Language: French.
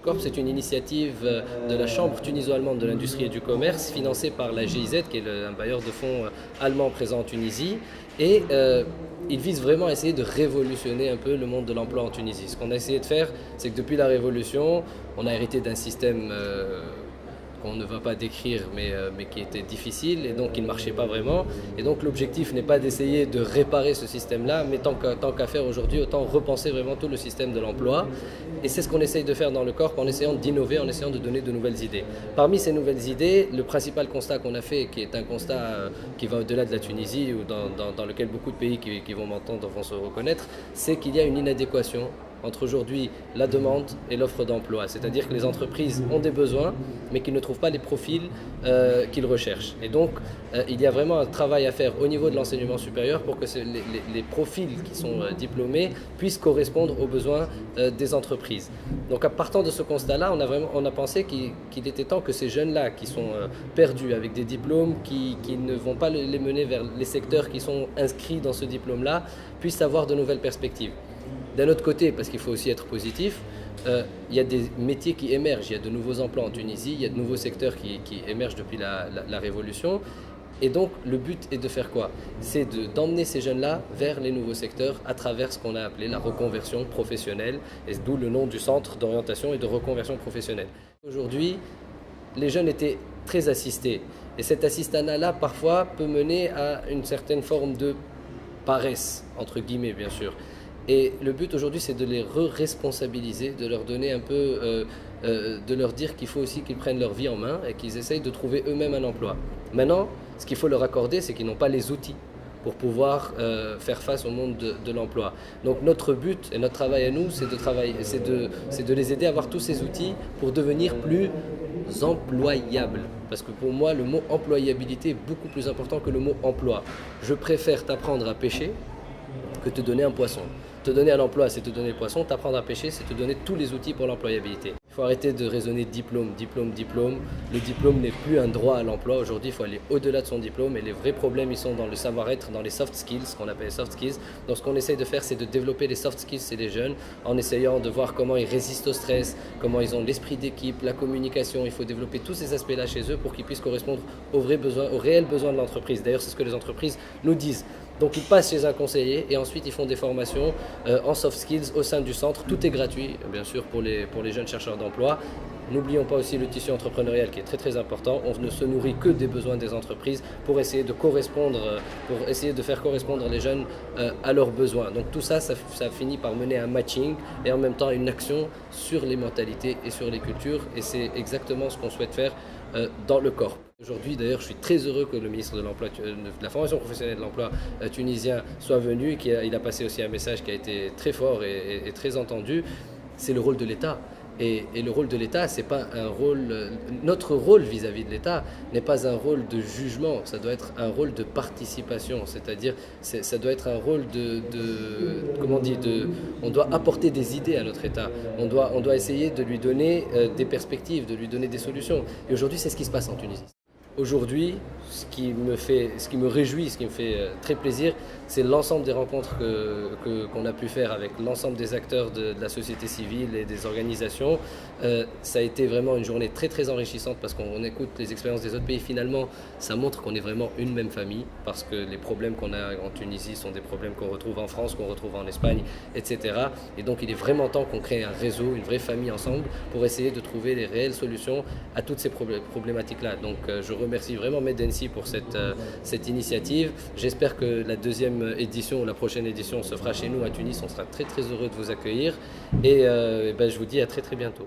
Corp, c'est une initiative de la Chambre tuniso-allemande de l'industrie et du commerce, financée par la GIZ, qui est un bailleur de fonds allemand présent en Tunisie. Et il vise vraiment à essayer de révolutionner un peu le monde de l'emploi en Tunisie. Ce qu'on a essayé de faire, c'est que depuis la Révolution, on a hérité d'un système qu'on ne va pas décrire, mais qui était difficile et donc qui ne marchait pas vraiment. Et donc l'objectif n'est pas d'essayer de réparer ce système-là, mais tant qu'à faire aujourd'hui, autant repenser vraiment tout le système de l'emploi. Et c'est ce qu'on essaye de faire dans le Corp en essayant d'innover, en essayant de donner de nouvelles idées. Parmi ces nouvelles idées, le principal constat qu'on a fait, qui est un constat qui va au-delà de la Tunisie, ou dans lequel beaucoup de pays qui vont m'entendre vont se reconnaître, c'est qu'il y a une inadéquation entre aujourd'hui la demande et l'offre d'emploi. C'est-à-dire que les entreprises ont des besoins, mais qu'ils ne trouvent pas les profils qu'ils recherchent. Et donc, il y a vraiment un travail à faire au niveau de l'enseignement supérieur pour que les profils qui sont diplômés puissent correspondre aux besoins des entreprises. Donc, en partant de ce constat-là, on a pensé qu'il était temps que ces jeunes-là qui sont perdus avec des diplômes qui ne vont pas les mener vers les secteurs qui sont inscrits dans ce diplôme-là puissent avoir de nouvelles perspectives. D'un autre côté, parce qu'il faut aussi être positif, il y a des métiers qui émergent, il y a de nouveaux emplois en Tunisie, il y a de nouveaux secteurs qui émergent depuis la Révolution. Et donc le but est de faire quoi? C'est d'emmener ces jeunes-là vers les nouveaux secteurs à travers ce qu'on a appelé la reconversion professionnelle, et d'où le nom du centre d'orientation et de reconversion professionnelle. Aujourd'hui, les jeunes étaient très assistés. Et cet assistanat-là, parfois, peut mener à une certaine forme de paresse, entre guillemets bien sûr. Et le but aujourd'hui, c'est de les responsabiliser, de leur donner un peu, de leur dire qu'il faut aussi qu'ils prennent leur vie en main et qu'ils essayent de trouver eux-mêmes un emploi. Maintenant, ce qu'il faut leur accorder, c'est qu'ils n'ont pas les outils pour pouvoir faire face au monde de l'emploi. Donc notre but et notre travail à nous, c'est de les aider à avoir tous ces outils pour devenir plus employables. Parce que pour moi, le mot employabilité est beaucoup plus important que le mot emploi. Je préfère t'apprendre à pêcher que te donner un poisson. Te donner un emploi, c'est te donner le poisson. T'apprendre à pêcher, c'est te donner tous les outils pour l'employabilité. Il faut arrêter de raisonner diplôme. Le diplôme n'est plus un droit à l'emploi. Aujourd'hui, il faut aller au-delà de son diplôme. Et les vrais problèmes, ils sont dans le savoir-être, dans les soft skills, ce qu'on appelle les soft skills. Donc, ce qu'on essaye de faire, c'est de développer les soft skills chez les jeunes, en essayant de voir comment ils résistent au stress, comment ils ont l'esprit d'équipe, la communication. Il faut développer tous ces aspects-là chez eux pour qu'ils puissent correspondre aux vrais besoins, aux réels besoins de l'entreprise. D'ailleurs, c'est ce que les entreprises nous disent. Donc ils passent chez un conseiller et ensuite ils font des formations en soft skills au sein du centre. Tout est gratuit, bien sûr, pour les jeunes chercheurs d'emploi. N'oublions pas aussi le tissu entrepreneurial qui est très très important. On ne se nourrit que des besoins des entreprises pour essayer de correspondre, pour essayer de faire correspondre les jeunes à leurs besoins. Donc tout ça, ça finit par mener à un matching et en même temps une action sur les mentalités et sur les cultures. Et c'est exactement ce qu'on souhaite faire dans le Corp. Aujourd'hui, d'ailleurs, je suis très heureux que le ministre de l'Emploi, de la formation professionnelle de l'emploi tunisien soit venu, il a passé aussi un message qui a été très fort et très entendu. C'est le rôle de l'État. Et le rôle de l'État, c'est pas un rôle. Notre rôle vis-à-vis de l'État n'est pas un rôle de jugement, ça doit être un rôle de participation. C'est-à-dire, ça doit être un rôle comment on dit, on doit apporter des idées à notre État. On doit essayer de lui donner des perspectives, de lui donner des solutions. Et aujourd'hui, c'est ce qui se passe en Tunisie. Aujourd'hui, ce qui me réjouit, ce qui me fait très plaisir, c'est l'ensemble des rencontres qu'on a pu faire avec l'ensemble des acteurs de la société civile et des organisations. Ça a été vraiment une journée très très enrichissante parce qu'on écoute les expériences des autres pays. Finalement, ça montre qu'on est vraiment une même famille parce que les problèmes qu'on a en Tunisie sont des problèmes qu'on retrouve en France, qu'on retrouve en Espagne, etc. Et donc il est vraiment temps qu'on crée un réseau, une vraie famille ensemble pour essayer de trouver les réelles solutions à toutes ces problématiques-là. Donc je remercie vraiment Medensi pour cette initiative. J'espère que la deuxième édition ou la prochaine édition se fera chez nous à Tunis. On sera très très heureux de vous accueillir et je vous dis à très très bientôt.